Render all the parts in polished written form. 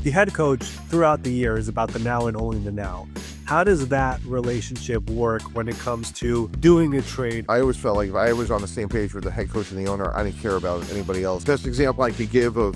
the head coach throughout the year is about the now and only the now. How does that relationship work when it comes to doing a trade? I always felt like if I was on the same page with the head coach and the owner, I didn't care about anybody else. Best example I could give of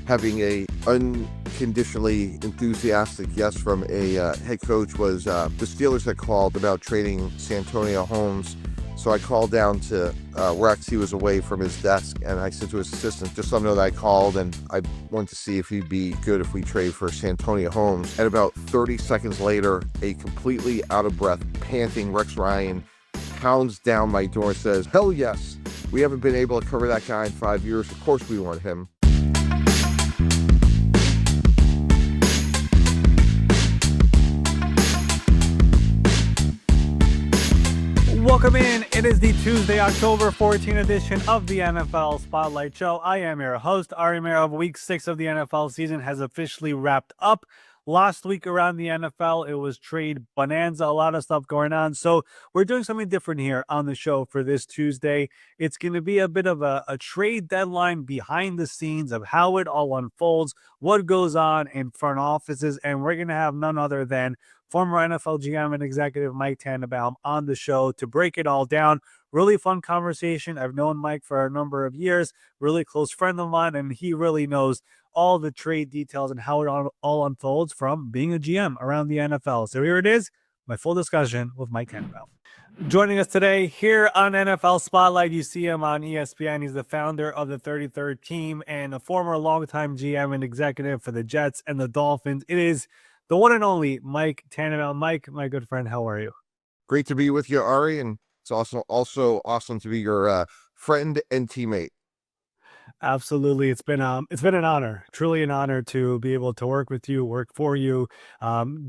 having a unconditionally enthusiastic yes from a head coach was the Steelers had called about trading Santonio Holmes. So I called down to Rex. He was away from his desk, and I said to his assistant, just let him know that I called and I wanted to see if he'd be good if we trade for Santonio Holmes. And about 30 seconds later, a completely out of breath, panting Rex Ryan pounds down my door and says, hell yes, we haven't been able to cover that guy in 5 years. Of course we want him. Welcome in. It is the Tuesday, October 14 edition of the NFL Spotlight Show. I am your host, Ari Meirov. Week 6 of the NFL season has officially wrapped up. Last week around the NFL, it was trade bonanza, a lot of stuff going on. So we're doing something different here on the show for this Tuesday. It's going to be a bit of a trade deadline behind the scenes of how it all unfolds, what goes on in front offices, and we're going to have none other than former NFL GM and executive Mike Tannenbaum on the show to break it all down. Really fun conversation. I've known Mike for a number of years, really close friend of mine, and he really knows all the trade details and how it all unfolds from being a GM around the NFL. So here it is, my full discussion with Mike Tannenbaum. Joining us today here on NFL Spotlight, you see him on ESPN. He's the founder of the 33rd Team and a former longtime GM and executive for the Jets and the Dolphins. It is the one and only Mike Tannenbaum. Mike, my good friend, how are you? Great to be with you, Ari, and it's also awesome to be your friend and teammate. Absolutely. It's been an honor, truly an honor to be able to work with you, work for you,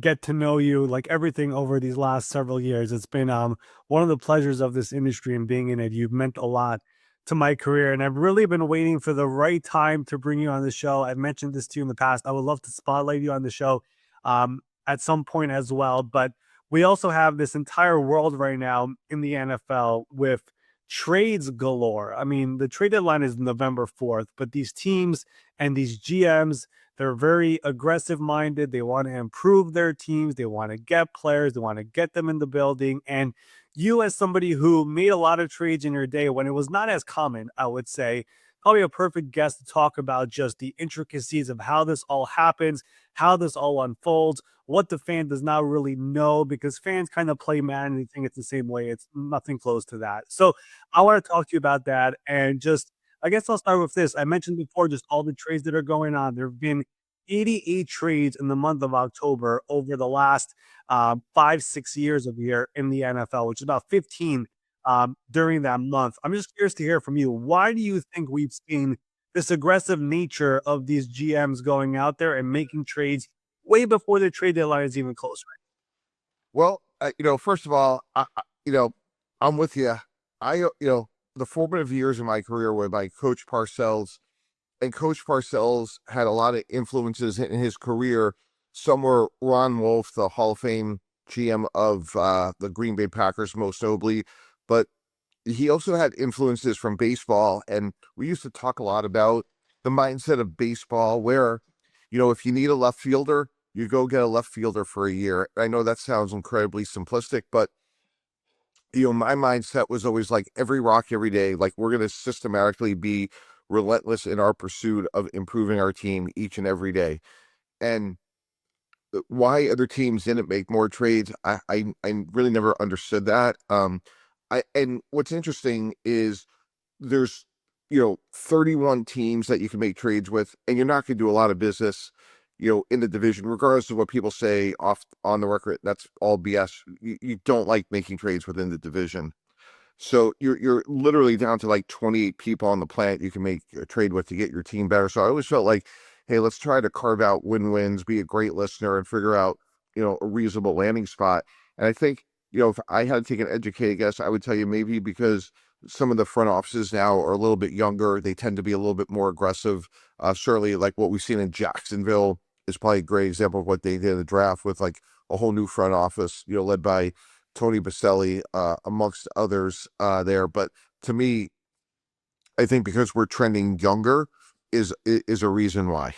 get to know you, like everything over these last several years. It's been one of the pleasures of this industry and being in it. You've meant a lot to my career, and I've really been waiting for the right time to bring you on the show. I've mentioned this to you in the past. I would love to spotlight you on the show at some point as well, but we also have this entire world right now in the NFL with trades galore. I mean, the trade deadline is November 4th, but these teams and these GMs, they're very aggressive minded. They want to improve their teams. They want to get players. They want to get them in the building. And you, as somebody who made a lot of trades in your day when it was not as common, I would say, probably a perfect guest to talk about just the intricacies of how this all happens, how this all unfolds, what the fan does not really know, because fans kind of play Madden and they think it's the same way. It's nothing close to that. So I want to talk to you about that. And just, I guess I'll start with this. I mentioned before just all the trades that are going on. There have been 88 trades in the month of October over the last 5-6 years of here in the NFL, which is about 15 during that month. I'm just curious to hear from you. Why do you think we've seen this aggressive nature of these GMs going out there and making trades way before the trade deadline is even closer? Well, first of all, I'm with you. The formative years of my career were by Coach Parcells, and Coach Parcells had a lot of influences in his career. Some were Ron Wolf, the Hall of Fame GM of the Green Bay Packers, most notably, but he also had influences from baseball, and we used to talk a lot about the mindset of baseball where, if you need a left fielder, you go get a left fielder for a year. I know that sounds incredibly simplistic, but my mindset was always like every rock, every day, like we're going to systematically be relentless in our pursuit of improving our team each and every day. And why other teams didn't make more trades, I really never understood that. And what's interesting is there's 31 teams that you can make trades with, and you're not going to do a lot of business in the division, regardless of what people say off on the record. That's all BS. You don't like making trades within the division. So you're literally down to like 28 people on the planet you can make a trade with to get your team better. So I always felt like, hey, let's try to carve out win-wins, be a great listener, and figure out, a reasonable landing spot. And I think, if I had to take an educated guess, I would tell you maybe because some of the front offices now are a little bit younger, they tend to be a little bit more aggressive. Certainly like what we've seen in Jacksonville is probably a great example of what they did in the draft with like a whole new front office, led by Tony Baselli, amongst others there. But to me, I think because we're trending younger is a reason why.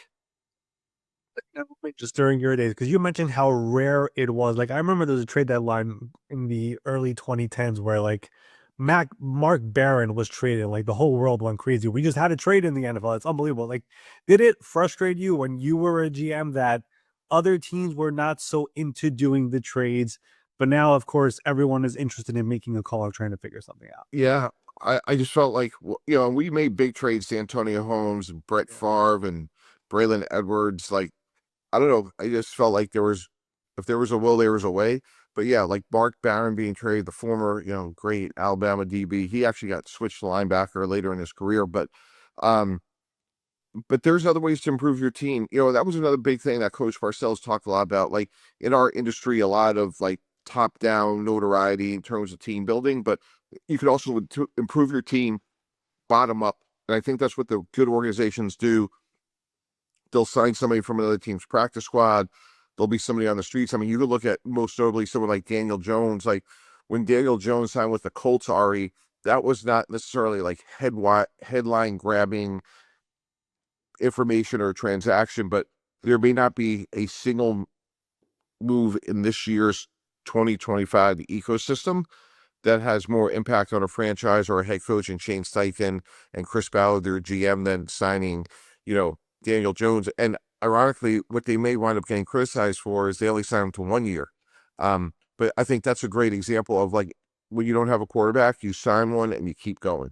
Just during your days, because you mentioned how rare it was. Like I remember there was a trade deadline in the early 2010s where like Mark Barron was traded. Like the whole world went crazy. We just had a trade in the NFL. It's unbelievable. Like, did it frustrate you when you were a GM that other teams were not so into doing the trades, but now, of course, everyone is interested in making a call or trying to figure something out? Yeah, I just felt like we made big trades to Antonio Holmes and Brett Yeah. Favre and Braylon Edwards. Like I don't know, I just felt like if there was a will, there was a way. But yeah, like Mark Barron being traded, the former great Alabama DB, he actually got switched to linebacker later in his career. Um, but there's other ways to improve your team. That was another big thing that Coach Parcells talked a lot about. Like in our industry, a lot of like top down notoriety in terms of team building, but you could also improve your team bottom up. And I think that's what the good organizations do. They'll sign somebody from another team's practice squad. There'll be somebody on the streets. I mean, you could look at most notably someone like Daniel Jones. Like when Daniel Jones signed with the Colts, Ari, that was not necessarily like headline grabbing information or transaction, but there may not be a single move in this year's 2025 ecosystem that has more impact on a franchise or a head coach in Shane Steichen and Chris Ballard, their GM, than signing, Daniel Jones. And ironically, what they may wind up getting criticized for is they only signed him to 1 year. But I think that's a great example of like when you don't have a quarterback, you sign one and you keep going.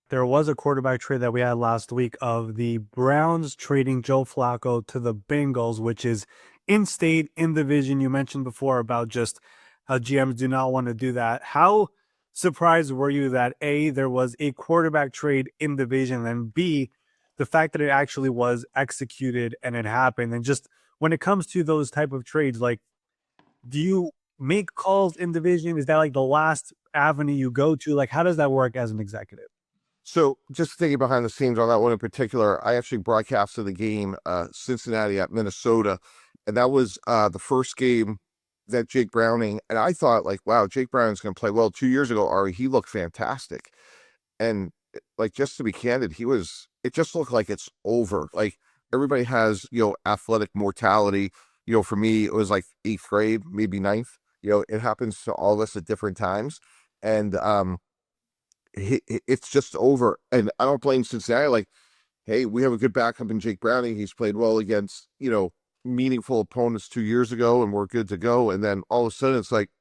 There was a quarterback trade that we had last week of the Browns trading Joe Flacco to the Bengals, which is in state, in division. You mentioned before about just how GMs do not want to do that. How surprised were you that A, there was a quarterback trade in division, and B, the fact that it actually was executed and it happened? And just when it comes to those type of trades, like, do you make calls in division? Is that like the last avenue you go to? Like, how does that work as an executive? So just thinking behind the scenes on that one in particular, I actually broadcasted the game, Cincinnati at Minnesota, and that was the first game that Jake Browning, and I thought like, wow, Jake Browning's going to play well. 2 years ago, Ari, he looked fantastic, and like just to be candid, it just looked like it's over. Like everybody has athletic mortality. For me, it was like eighth grade, maybe ninth. It happens to all of us at different times, and it's just over. And I don't blame Cincinnati. Like, hey, we have a good backup in Jake Browning. He's played well against, meaningful opponents 2 years ago, and we're good to go. And then all of a sudden, it's like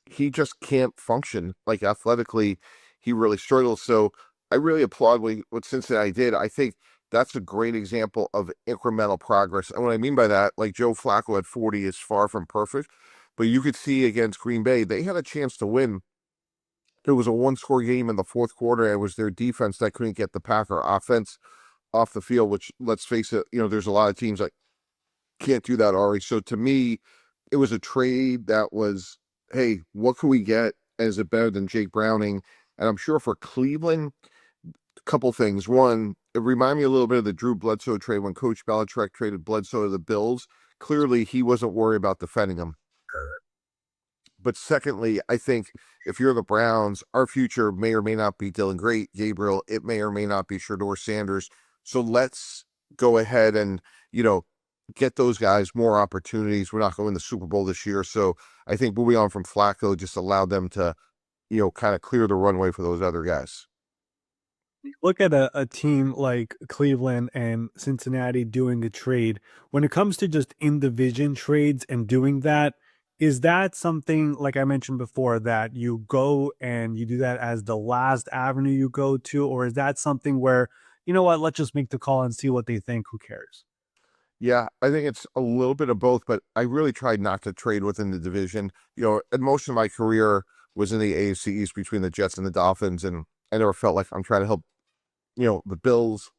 he just can't function. Like athletically, he really struggles. So I really applaud what Cincinnati did. I think that's a great example of incremental progress. And what I mean by that, like Joe Flacco at 40 is far from perfect, but you could see against Green Bay, they had a chance to win. It was a one-score game in the fourth quarter. It was their defense that couldn't get the Packer offense off the field, which, let's face it, there's a lot of teams that can't do that, Ari. So to me, it was a trade that was, hey, what can we get? And is it better than Jake Browning? And I'm sure for Cleveland, a couple things. One, it reminded me a little bit of the Drew Bledsoe trade when Coach Belichick traded Bledsoe to the Bills. Clearly, he wasn't worried about defending him. But secondly, I think if you're the Browns, our future may or may not be Dylan Gabriel. It may or may not be Shedeur Sanders. So let's go ahead and, get those guys more opportunities. We're not going to the Super Bowl this year. So I think moving on from Flacco just allowed them to, kind of clear the runway for those other guys. Look at a team like Cleveland and Cincinnati doing a trade. When it comes to just in division trades and doing that, is that something like I mentioned before that you go and you do that as the last avenue you go to, or is that something where, you know what, let's just make the call and see what they think? Who cares? Yeah, I think it's a little bit of both, but I really tried not to trade within the division. And most of my career was in the AFC East between the Jets and the Dolphins, and I never felt like I'm trying to help, the Bills,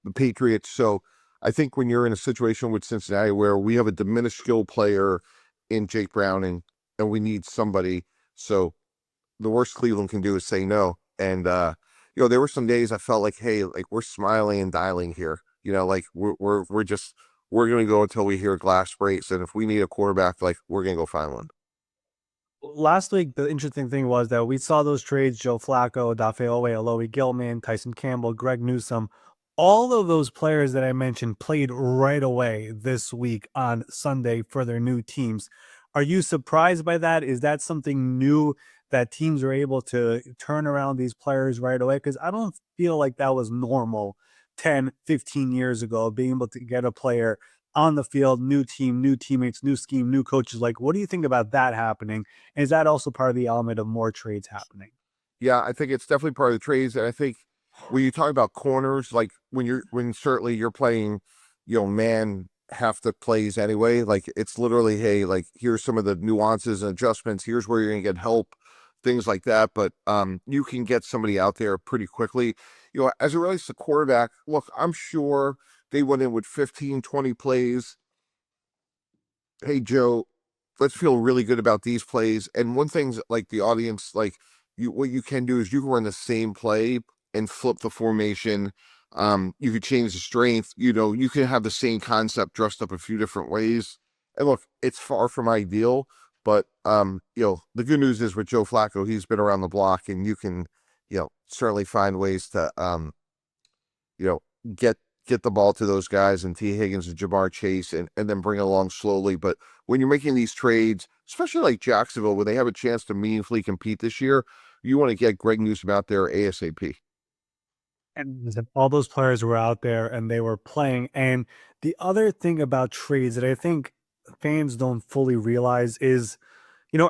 the Patriots. So I think when you're in a situation with Cincinnati where we have a diminished skill player in Jake Browning and we need somebody, so the worst Cleveland can do is say no. And there were some days I felt like, hey, like we're smiling and dialing here. Like we're gonna go until we hear glass breaks. And if we need a quarterback, like we're gonna go find one. Last week, the interesting thing was that we saw those trades: Joe Flacco, Dafe Owe, Aloe Gilman, Tyson Campbell, Greg Newsome. all of those players that I mentioned played right away this week on Sunday for their new teams. Are you surprised by that? Is that something new that teams are able to turn around these players right away? Because I don't feel like that was normal 10, 15 years ago, being able to get a player on the field, new team, new teammates, new scheme, new coaches. Like, what do you think about that happening? Is that also part of the element of more trades happening? Yeah, I think it's definitely part of the trades. And I think when you talk about corners, like when certainly you're playing, man half the plays anyway, like it's literally, hey, like here's some of the nuances and adjustments, here's where you're gonna get help, things like that. But you can get somebody out there pretty quickly. As it relates to quarterback, look, I'm sure they went in with 15, 20 plays. Hey Joe, let's feel really good about these plays. And one thing's like the audience, like what you can do is you can run the same play and flip the formation. You could change the strength. You can have the same concept dressed up a few different ways. And look, it's far from ideal, but the good news is with Joe Flacco, he's been around the block, and you can, certainly find ways to you know, get get the ball to those guys and T. Higgins and Jamar Chase, and then bring it along slowly. But when you're making these trades, especially like Jacksonville, where they have a chance to meaningfully compete this year, you want to get Greg Newsome out there ASAP. And all those players were out there and they were playing. And the other thing about trades that I think fans don't fully realize is,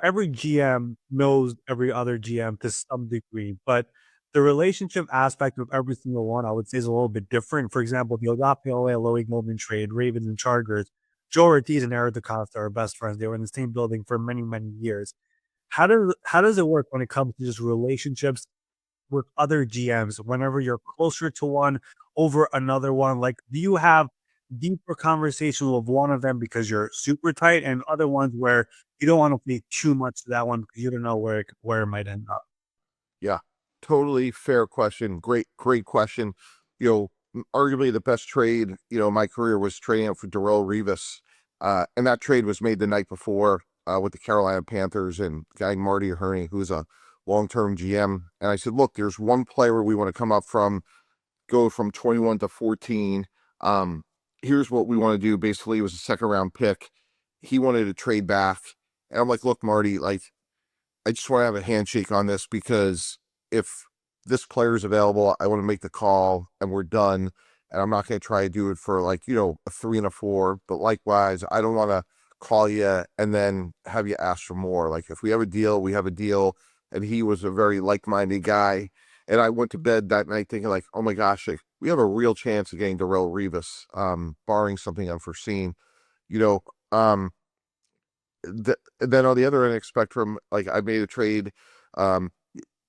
every GM knows every other GM to some degree, but the relationship aspect of every single one, I would say, is a little bit different. For example, the Agape Loic Golden trade, Ravens and Chargers, Joe Ortiz and Eric DaCosta are best friends. They were in the same building for many, many years. How does it work when it comes to just relationships with other GMs whenever you're closer to one over another one? Like, do you have deeper conversation with one of them because you're super tight, and other ones where you don't want to pay too much to that one because you don't know where it might end up? Yeah, totally fair question. Great, great question. Arguably the best trade, in my career was trading up for Darrell Revis. And that trade was made the night before with the Carolina Panthers and guy Marty Herney, who's a long-term GM. And I said, look, there's one player we want to come up from, go from 21 to 14. Um, Here's what we want to do. Basically, it was a second round pick. He wanted to trade back. And I'm like, look, Marty, like, I just want to have a handshake on this, because if this player is available, I want to make the call and we're done. And I'm not going to try to do it for like, a 3 and a 4. But likewise, I don't want to call you and then have you ask for more. Like, if we have a deal, we have a deal. And he was a very like minded guy. And I went to bed that night thinking, like, oh my gosh, like, we have a real chance of getting Darrell Revis, barring something unforeseen. You know, um, then on the other end of the spectrum, like I made a trade um,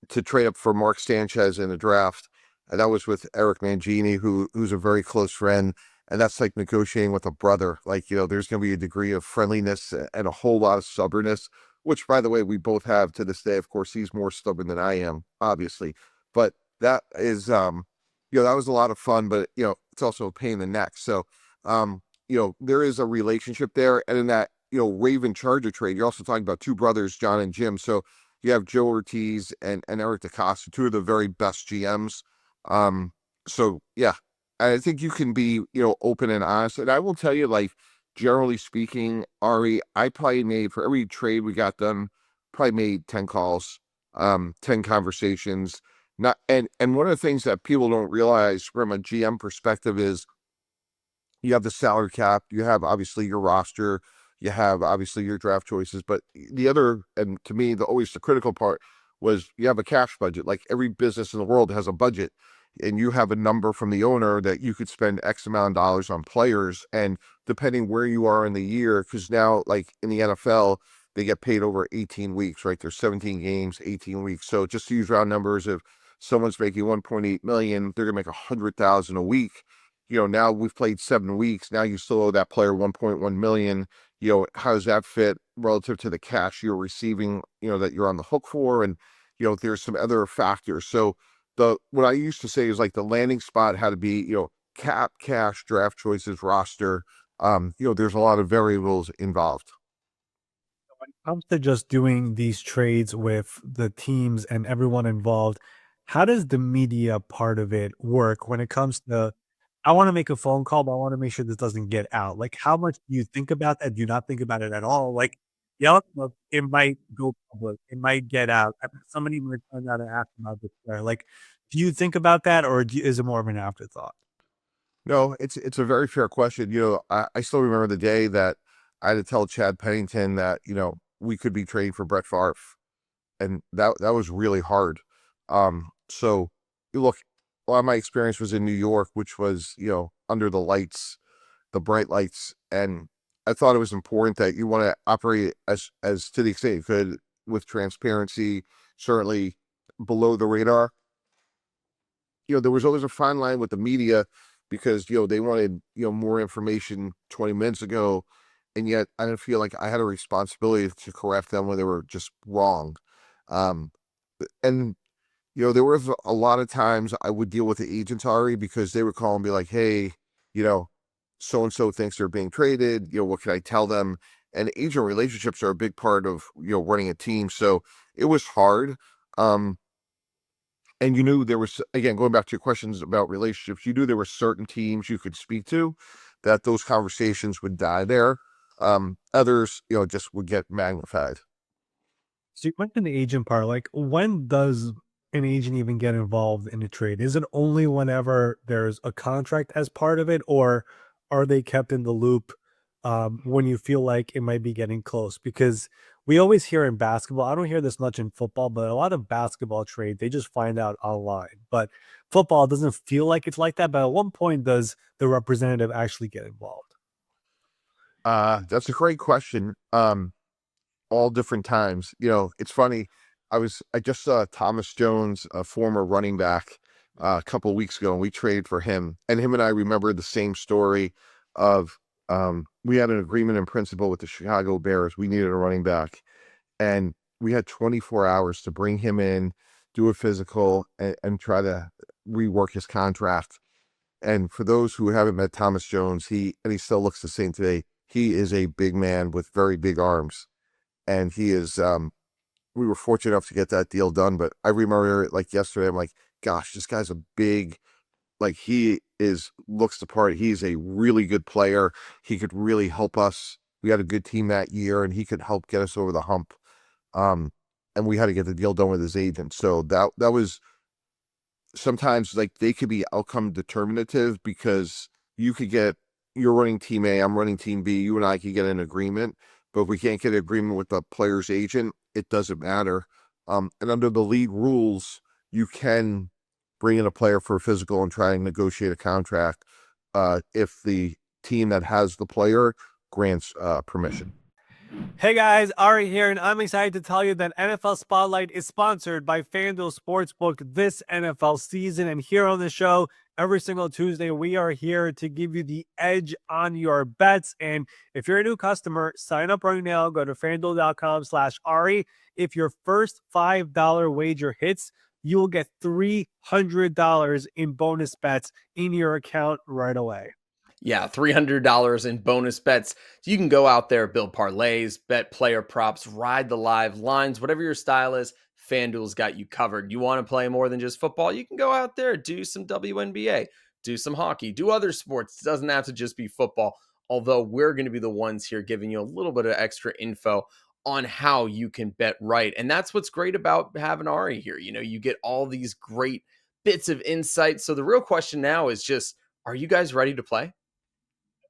to trade up for Mark Sanchez in the draft. And that was with Eric Mangini, who's a very close friend. And that's like negotiating with a brother. Like, there's going to be a degree of friendliness and a whole lot of stubbornness, which, by the way, we both have to this day. Of course, he's more stubborn than I am, obviously. But that is, that was a lot of fun, but, it's also a pain in the neck. So, there is a relationship there. And in that, Raven Charger trade, you're also talking about two brothers, John and Jim. So you have Joe Ortiz and Eric DaCosta, two of the very best GMs. So yeah, I think you can be, open and honest. And I will tell you, like, generally speaking, Ari, I probably made, for every trade we got done, probably made 10 calls, 10 conversations. Not and one of the things that people don't realize from a GM perspective is you have the salary cap, you have obviously your roster, you have obviously your draft choices, but the other, and to me, always the critical part was you have a cash budget. Like every business in the world has a budget, and you have a number from the owner that you could spend X amount of dollars on players. And depending where you are in the year, because now, like in the NFL, they get paid over 18 weeks, right? There's 17 games, 18 weeks. So just to use round numbers, if someone's making 1.8 million, they're gonna make 100,000 a week. Now we've played 7 weeks. Now you still owe that player 1.1 million. How does that fit relative to the cash you're receiving, that you're on the hook for? And, there's some other factors. So what I used to say is like the landing spot had to be, cap, cash, draft choices, roster. There's a lot of variables involved. When it comes to just doing these trades with the teams and everyone involved, how does the media part of it work when it comes to I want to make a phone call, but I want to make sure this doesn't get out. Like, how much do you think about that? Do you not think about it at all? Like, yeah, look, it might go public, it might get out. Somebody might find out and ask about this player. Like, do you think about that, or is it more of an afterthought? No, it's a very fair question. I still remember the day that I had to tell Chad Pennington that, we could be trading for Brett Favre. And that was really hard. So you look, a lot of my experience was in New York, which was, under the lights, the bright lights. And I thought it was important that you want to operate as to the extent you could with transparency, certainly below the radar. There was always a fine line with the media because, they wanted, more information 20 minutes ago. And yet I didn't feel like I had a responsibility to correct them when they were just wrong. Um, and, there was a lot of times I would deal with the agents, Ari, because they would call and be like, hey, so-and-so thinks they're being traded. What can I tell them? And agent relationships are a big part of, running a team. So it was hard. And you knew there was, again, going back to your questions about relationships, you knew there were certain teams you could speak to that those conversations would die there. Others, just would get magnified. So you mentioned the agent part. Like, when does an agent even get involved in a trade? Is it only whenever there's a contract as part of it, or are they kept in the loop when you feel like it might be getting close? Because we always hear in basketball, I don't hear this much in football, but a lot of basketball trade, they just find out online. But football doesn't feel like it's like that. But at one point, does the representative actually get involved? That's a great question. All different times. It's funny. I just saw Thomas Jones, a former running back, a couple of weeks ago, and we traded for him. And him and I remember the same story of we had an agreement in principle with the Chicago Bears. We needed a running back, and we had 24 hours to bring him in, do a physical, and try to rework his contract. And for those who haven't met Thomas Jones, he still looks the same today. He is a big man with very big arms, and he is we were fortunate enough to get that deal done. But I remember it like yesterday. I'm like, gosh, this guy's a big, like, he is, looks the part. He's a really good player. He could really help us. We had a good team that year, and he could help get us over the hump. Um, and we had to get the deal done with his agent. So that was, sometimes, like, they could be outcome determinative because you could get, you're running team A, I'm running team B, you and I could get an agreement, but if we can't get an agreement with the player's agent, it doesn't matter. And under the league rules, you can bring in a player for a physical and try and negotiate a contract if the team that has the player grants permission. Hey guys, Ari here, and I'm excited to tell you that NFL Spotlight is sponsored by FanDuel Sportsbook this NFL season. And here on the show, every single Tuesday, we are here to give you the edge on your bets. And if you're a new customer, sign up right now. Go to fanduel.com/Ari. If your first $5 wager hits, you will get $300 in bonus bets in your account right away. Yeah, $300 in bonus bets. So you can go out there, build parlays, bet player props, ride the live lines, whatever your style is. FanDuel's got you covered. You want to play more than just football? You can go out there, do some WNBA, do some hockey, do other sports. It doesn't have to just be football. Although we're going to be the ones here giving you a little bit of extra info on how you can bet right. And that's what's great about having Ari here. You get all these great bits of insight. So the real question now is just, are you guys ready to play?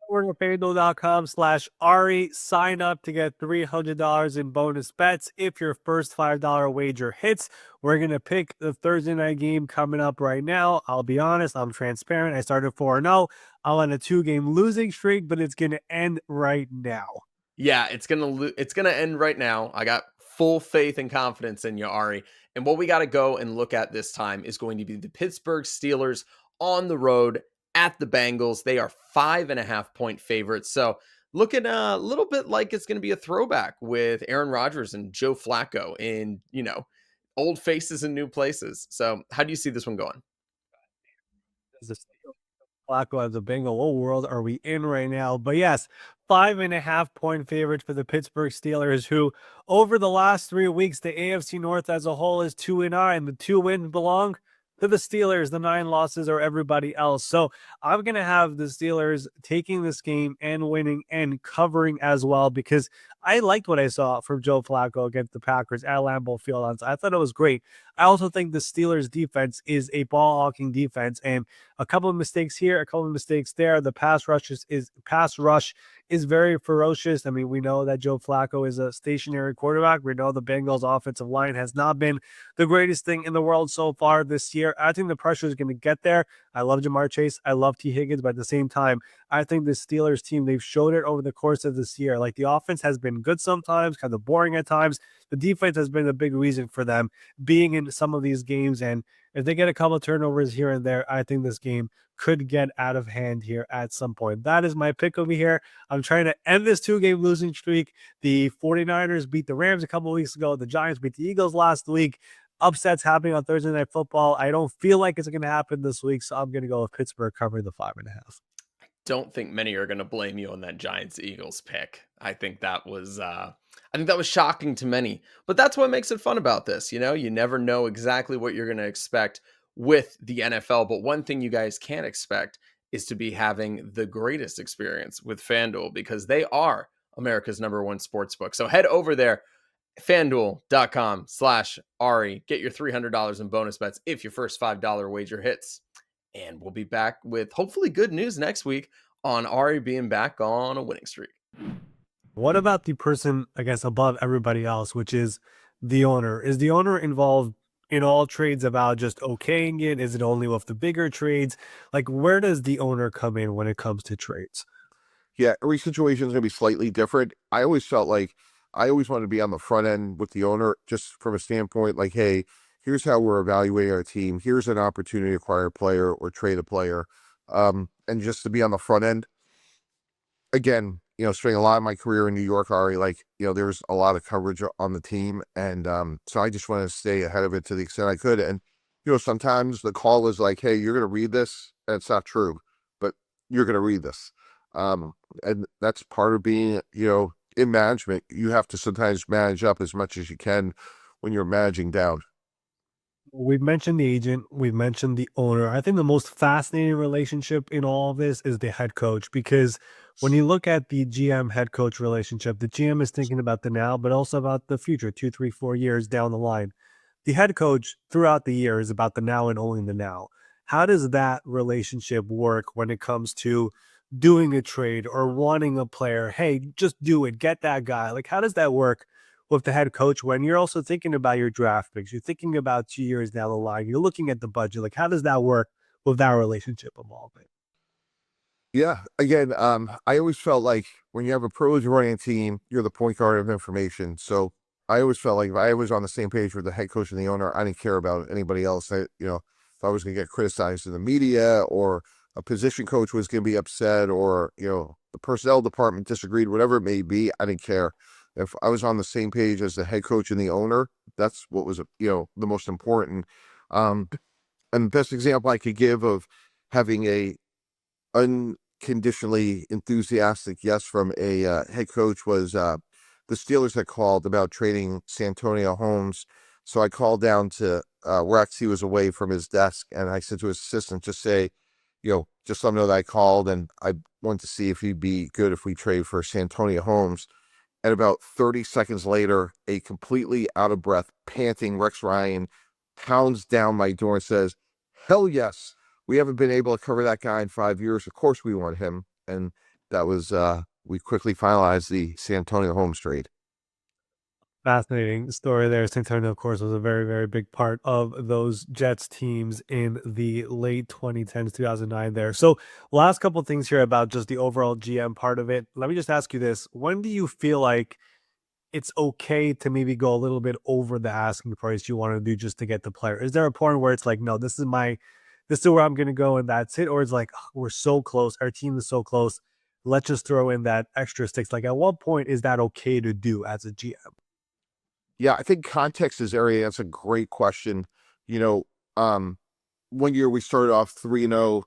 We're at FanDuel.com/Ari. Sign up to get $300 in bonus bets if your first $5 wager hits. We're going to pick the Thursday night game coming up right now. I'll be honest, I'm transparent. I started 4-0. I'm on a 2-game losing streak, but it's going to end right now. Yeah, it's gonna end right now. I got full faith and confidence in you, Ari. And what we got to go and look at this time is going to be the Pittsburgh Steelers on the road at the Bengals. They are 5.5-point favorites. So looking a little bit like it's going to be a throwback with Aaron Rodgers and Joe Flacco in, old faces and new places. So how do you see this one going? As the Steelers, Flacco as a Bengal, what world are we in right now? But yes, 5.5-point favorite for the Pittsburgh Steelers, who over the last 3 weeks, the AFC North as a whole is 2-0, and the 2 wins belong to the Steelers, the 9 losses, or everybody else. So I'm going to have the Steelers taking this game and winning and covering as well, because I liked what I saw from Joe Flacco against the Packers at Lambeau Field. I thought it was great. I also think the Steelers defense is a ball hawking defense, and a couple of mistakes here, a couple of mistakes there. The pass rush is very ferocious. I mean, we know that Joe Flacco is a stationary quarterback. We know the Bengals offensive line has not been the greatest thing in the world so far this year. I think the pressure is going to get there. I love Jamar Chase. I love T. Higgins. But at the same time, I think the Steelers team, they've showed it over the course of this year. Like, the offense has been good sometimes, kind of boring at times. The defense has been a big reason for them being in some of these games. And if they get a couple of turnovers here and there, I think this game could get out of hand here at some point. That is my pick over here. I'm trying to end this 2-game losing streak. The 49ers beat the Rams a couple of weeks ago. The Giants beat the Eagles last week. Upsets happening on Thursday Night Football. I don't feel like it's going to happen this week, so I'm going to go with Pittsburgh covering the 5.5. Don't think many are going to blame you on that Giants Eagles pick. I think that was shocking to many, but that's what makes it fun about this. You know, you never know exactly what you're going to expect with the NFL, but one thing you guys can't expect is to be having the greatest experience with FanDuel, because they are America's #1 sportsbook. So head over there, FanDuel.com/Ari. Get your $300 in bonus bets if your first $5 wager hits. And we'll be back with hopefully good news next week on Ari being back on a winning streak. What about the person, I guess, above everybody else, which is the owner? Is the owner involved in all trades about just okaying it? Is it only with the bigger trades? Like, where does the owner come in when it comes to trades? Yeah, every situation is going to be slightly different. I always felt like I always wanted to be on the front end with the owner, just from a standpoint like, hey, here's how we're evaluating our team. Here's an opportunity to acquire a player or trade a player. And just to be on the front end. Again, spending a lot of my career in New York, Ari, like, there's a lot of coverage on the team. And so I just want to stay ahead of it to the extent I could. And, sometimes the call is like, hey, you're going to read this, and it's not true, but you're going to read this. And that's part of being, in management. You have to sometimes manage up as much as you can when you're managing down. We've mentioned the agent, we've mentioned the owner. I think the most fascinating relationship in all of this is the head coach, because when you look at the GM head coach relationship, the GM is thinking about the now, but also about the future, 2, 3, 4 years down the line. The head coach throughout the year is about the now and only the now. How does that relationship work when it comes to doing a trade or wanting a player? Hey, just do it, get that guy. Like, how does that work with the head coach when you're also thinking about your draft picks? You're thinking about 2 years down the line. You're looking at the budget. Like, how does that work with that relationship evolving? Yeah. Again, I always felt like when you have a privileged running team, you're the point guard of information. So I always felt like if I was on the same page with the head coach and the owner, I didn't care about anybody else. If I was going to get criticized in the media, or a position coach was going to be upset, or, the personnel department disagreed, whatever it may be, I didn't care. If I was on the same page as the head coach and the owner, that's what was, the most important. And the best example I could give of having a unconditionally enthusiastic yes from a head coach was the Steelers had called about trading Santonio Holmes. So I called down to Rex. He was away from his desk, and I said to his assistant, just say, just let him know that I called, and I wanted to see if he'd be good if we trade for Santonio Holmes. And about 30 seconds later, a completely out of breath, panting Rex Ryan pounds down my door and says, hell yes. We haven't been able to cover that guy in 5 years. Of course we want him. And that was, we quickly finalized the Santonio Holmes trade. Fascinating story there. Santonio, of course, was a very, very big part of those Jets teams in the late 2010s, 2009 there. So last couple of things here about just the overall GM part of it. Let me just ask you this. When do you feel like it's okay to maybe go a little bit over the asking price you want to do just to get the player? Is there a point where it's like, no, this is where I'm going to go and that's it? Or it's like, oh, we're so close. Our team is so close. Let's just throw in that extra sticks. Like, at what point is that okay to do as a GM? Yeah, I think context is area. That's a great question. One year we started off 3-0,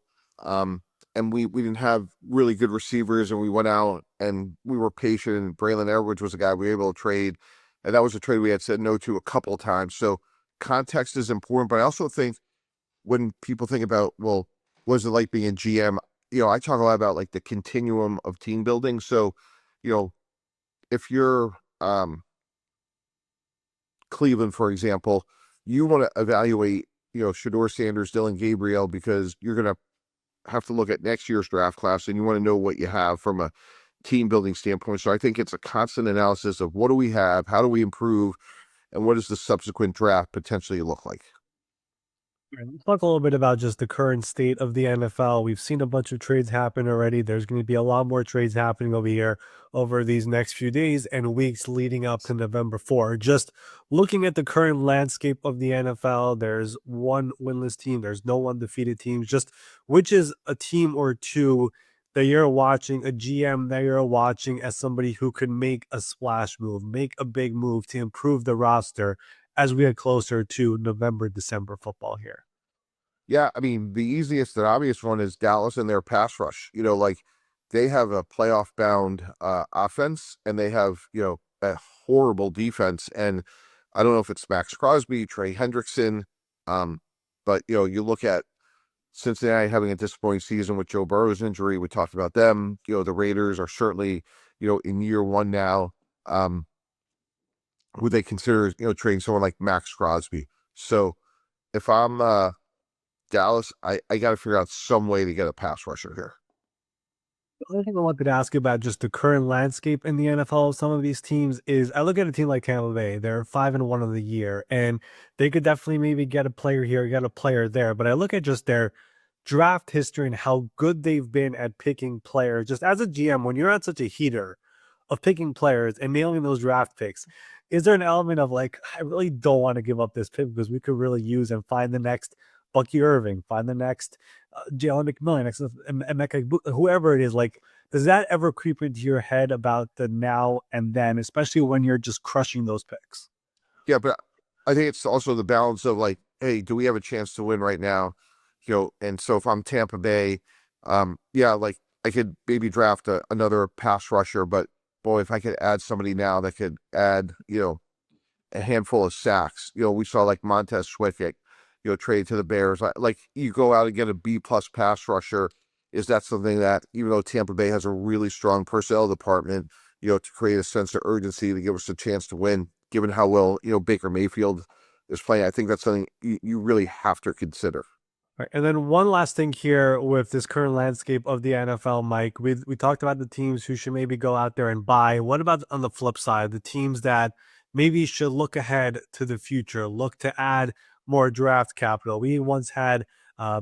and we didn't have really good receivers, and we went out and we were patient, and Braylon Edwards was a guy we were able to trade, and that was a trade we had said no to a couple of times. So context is important, but I also think when people think about, well, what is it like being a GM? I talk a lot about like the continuum of team building. So, if you're Cleveland, for example, you want to evaluate, Shador Sanders, Dylan Gabriel, because you're going to have to look at next year's draft class and you want to know what you have from a team building standpoint. So I think it's a constant analysis of what do we have, how do we improve, and what does the subsequent draft potentially look like? Let's talk a little bit about just the current state of the NFL. We've seen a bunch of trades happen already. There's going to be a lot more trades happening over here over these next few days and weeks leading up to November 4. Just looking at the current landscape of the NFL, there's one winless team, there's no undefeated teams. Just which is a team or two that you're watching, a GM that you're watching as somebody who could make a splash move, make a big move to improve the roster as we get closer to November, December football here. Yeah, I mean, the easiest and obvious one is Dallas and their pass rush. Like they have a playoff bound offense and they have, a horrible defense. And I don't know if it's Max Crosby, Trey Hendrickson, but, you look at Cincinnati having a disappointing season with Joe Burrow's injury. We talked about them. The Raiders are certainly, in year one now. Would they consider, trading someone like Max Crosby? So if I'm Dallas, I got to figure out some way to get a pass rusher here. The other thing I wanted to ask you about just the current landscape in the NFL of some of these teams is I look at a team like Tampa Bay. They're 5-1 of the year, and they could definitely maybe get a player here, get a player there. But I look at just their draft history and how good they've been at picking players. Just as a GM, when you're on such a heater of picking players and nailing those draft picks, is there an element of like, I really don't want to give up this pick because we could really use and find the next Bucky Irving, find the next Jalen McMillan, next whoever it is? Like, does that ever creep into your head about the now and then, especially when you're just crushing those picks? Yeah, but I think it's also the balance of like, hey, do we have a chance to win right now? And so if I'm Tampa Bay, yeah, like I could maybe draft another pass rusher, but boy, if I could add somebody now that could add, a handful of sacks. We saw like Montez Sweat trade to the Bears. Like you go out and get a B+ pass rusher. Is that something that, even though Tampa Bay has a really strong personnel department, to create a sense of urgency to give us a chance to win, given how well, Baker Mayfield is playing, I think that's something you really have to consider. Right. And then one last thing here with this current landscape of the NFL, Mike. We talked about the teams who should maybe go out there and buy. What about on the flip side, the teams that maybe should look ahead to the future, look to add more draft capital? We once had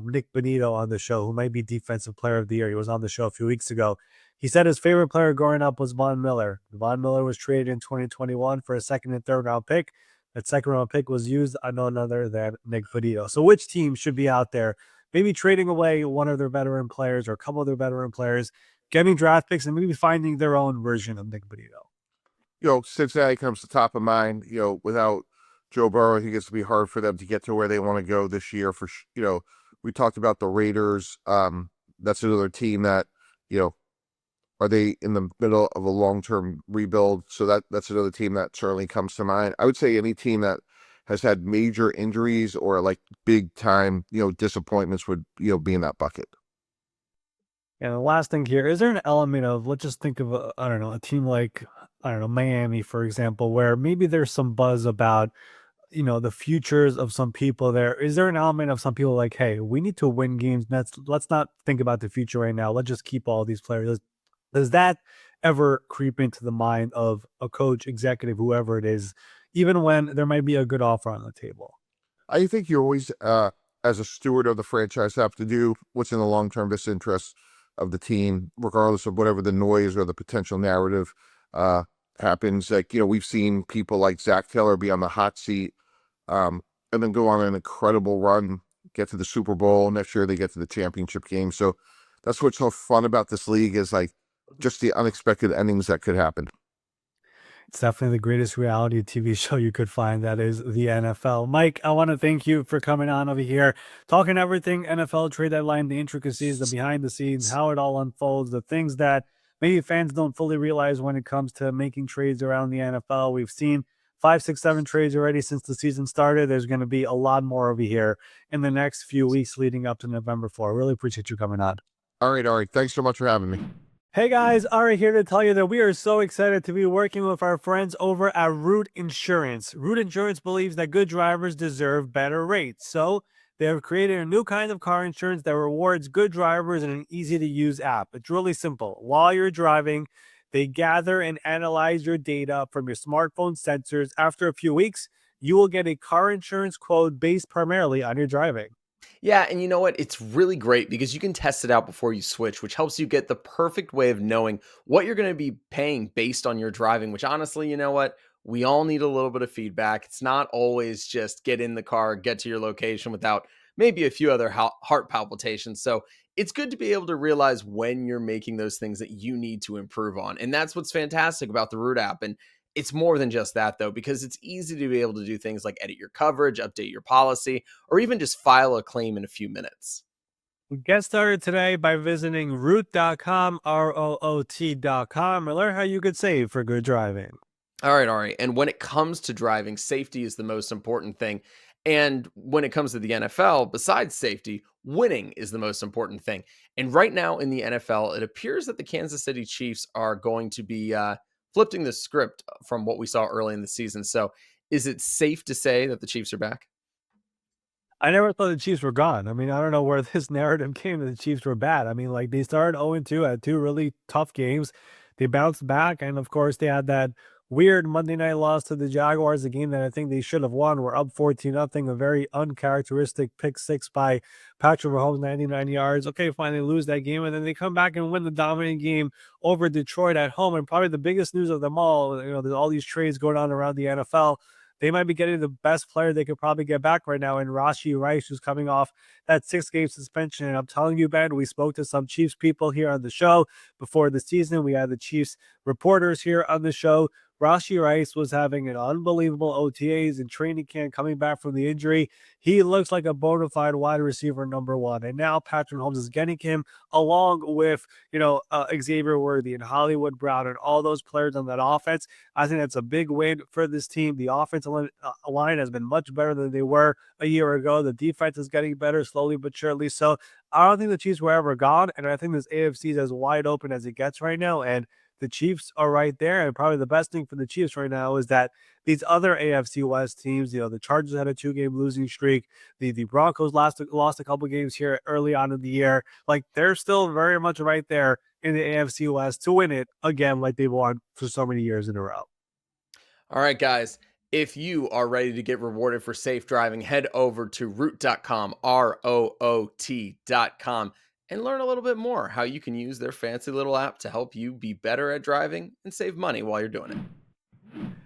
Nick Bonito on the show, who might be Defensive Player of the Year. He was on the show a few weeks ago. He said his favorite player growing up was Von Miller. Von Miller was traded in 2021 for a second and third round pick. That second round pick was used on none other than Nick Bonito. So which team should be out there maybe trading away one of their veteran players or a couple of their veteran players, getting draft picks, and maybe finding their own version of Nick Bonito? Cincinnati comes to top of mind. Without Joe Burrow, I think it's going to be hard for them to get to where they want to go this year. We talked about the Raiders. That's another team that, are they in the middle of a long-term rebuild? So that's another team that certainly comes to mind. I would say any team that has had major injuries or like big time, disappointments would, be in that bucket. And the last thing here, is there an element of, let's just think of, I don't know, a team like, I don't know, Miami, for example, where maybe there's some buzz about, the futures of some people there. Is there an element of some people like, hey, we need to win games. Let's not think about the future right now. Let's just keep all these players. Does that ever creep into the mind of a coach, executive, whoever it is, even when there might be a good offer on the table? I think you always, as a steward of the franchise, have to do what's in the long-term best interest of the team, regardless of whatever the noise or the potential narrative happens. Like, we've seen people like Zach Taylor be on the hot seat and then go on an incredible run, get to the Super Bowl. Next year, they get to the championship game. So that's what's so fun about this league is like just the unexpected endings that could happen. It's definitely the greatest reality TV show you could find. That is the NFL. Mike, I want to thank you for coming on over here, talking everything NFL trade deadline, the intricacies, the behind the scenes, how it all unfolds, the things that maybe fans don't fully realize when it comes to making trades around the NFL. We've seen 5, 6, 7 trades already since the season started. There's going to be a lot more over here in the next few weeks leading up to November 4. Really appreciate you coming on. All right, Ari. Thanks so much for having me. Hey guys, Ari here to tell you that we are so excited to be working with our friends over at Root Insurance. Root Insurance believes that good drivers deserve better rates. So they have created a new kind of car insurance that rewards good drivers in an easy to use app. It's really simple. While you're driving, they gather and analyze your data from your smartphone sensors. After a few weeks, you will get a car insurance quote based primarily on your driving. Yeah, and you know what? It's really great because you can test it out before you switch, which helps you get the perfect way of knowing what you're going to be paying based on your driving, which honestly, you know what? We all need a little bit of feedback. It's not always just get in the car, get to your location without maybe a few other heart palpitations. So it's good to be able to realize when you're making those things that you need to improve on. And that's what's fantastic about the Root app. And it's more than just that, though, because it's easy to be able to do things like edit your coverage, update your policy, or even just file a claim in a few minutes. Get started today by visiting root.com, ROOT.com, and learn how you could save for good driving. All right, Ari. And when it comes to driving, safety is the most important thing. And when it comes to the NFL, besides safety, winning is the most important thing. And right now in the NFL, it appears that the Kansas City Chiefs are going to be flipping the script from what we saw early in the season. So is it safe to say that the Chiefs are back? I never thought the Chiefs were gone. I mean, I don't know where this narrative came that the Chiefs were bad. I mean, like they started 0-2 at two really tough games. They bounced back, and of course, they had that weird Monday night loss to the Jaguars, a game that I think they should have won. We're up 14-0, a very uncharacteristic pick six by Patrick Mahomes, 99 yards. Okay, fine, they lose that game, and then they come back and win the dominant game over Detroit at home. And probably the biggest news of them all, there's all these trades going on around the NFL. They might be getting the best player they could probably get back right now in Rashee Rice, who's coming off that 6-game suspension. And I'm telling you, Ben, we spoke to some Chiefs people here on the show before the season. We had the Chiefs reporters here on the show. Rashee Rice was having an unbelievable OTAs and training camp coming back from the injury. He looks like a bona fide wide receiver number one. And now Patrick Mahomes is getting him along with, Xavier Worthy and Hollywood Brown and all those players on that offense. I think that's a big win for this team. The offensive line has been much better than they were a year ago. The defense is getting better slowly but surely. So I don't think the Chiefs were ever gone. And I think this AFC is as wide open as it gets right now. And the Chiefs are right there. And probably the best thing for the Chiefs right now is that these other AFC West teams, the Chargers had a 2-game losing streak. The Broncos lost a couple games here early on in the year. Like they're still very much right there in the AFC West to win it again, like they've won for so many years in a row. All right, guys. If you are ready to get rewarded for safe driving, head over to root.com, ROOT.com, and learn a little bit more how you can use their fancy little app to help you be better at driving and save money while you're doing it.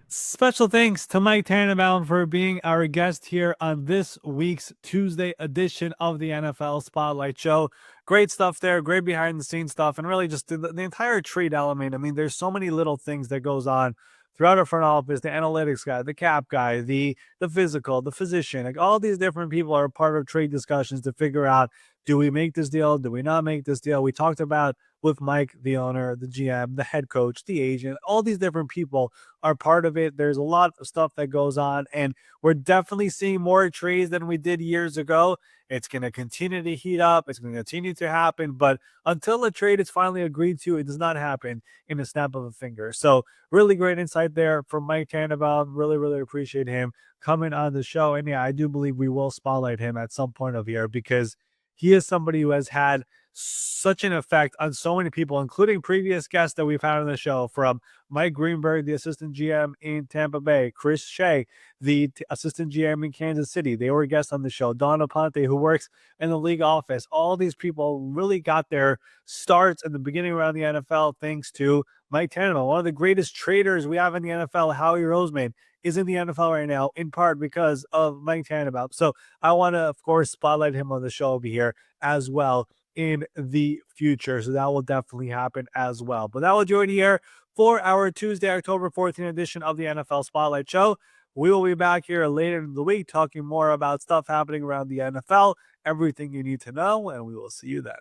Special thanks to Mike Tannenbaum for being our guest here on this week's Tuesday edition of the NFL Spotlight Show. Great stuff there, great behind the scenes stuff, and really just the entire trade element. I mean, there's so many little things that goes on throughout our front office, the analytics guy, the cap guy, the physical, the physician, like all these different people are part of trade discussions to figure out, do we make this deal? Do we not make this deal? We talked about with Mike, the owner, the GM, the head coach, the agent, all these different people are part of it. There's a lot of stuff that goes on, and we're definitely seeing more trades than we did years ago. It's going to continue to heat up. It's going to continue to happen. But until a trade is finally agreed to, it does not happen in a snap of a finger. So really great insight there from Mike Tannenbaum. Really, really appreciate him coming on the show. And yeah, I do believe we will spotlight him at some point of here because he is somebody who has had such an effect on so many people, including previous guests that we've had on the show, from Mike Greenberg, the assistant GM in Tampa Bay, Chris Shea, the assistant GM in Kansas City. They were guests on the show. Don Aponte, who works in the league office. All these people really got their starts in the beginning around the NFL thanks to Mike Tannenbaum, one of the greatest traders we have in the NFL. Howie Roseman is in the NFL right now, in part because of Mike Tannenbaum. So I want to, of course, spotlight him on the show over here as well in the future. So that will definitely happen as well. But that will do it here for our Tuesday, October 14th edition of the NFL Spotlight Show. We will be back here later in the week talking more about stuff happening around the NFL, everything you need to know, and we will see you then.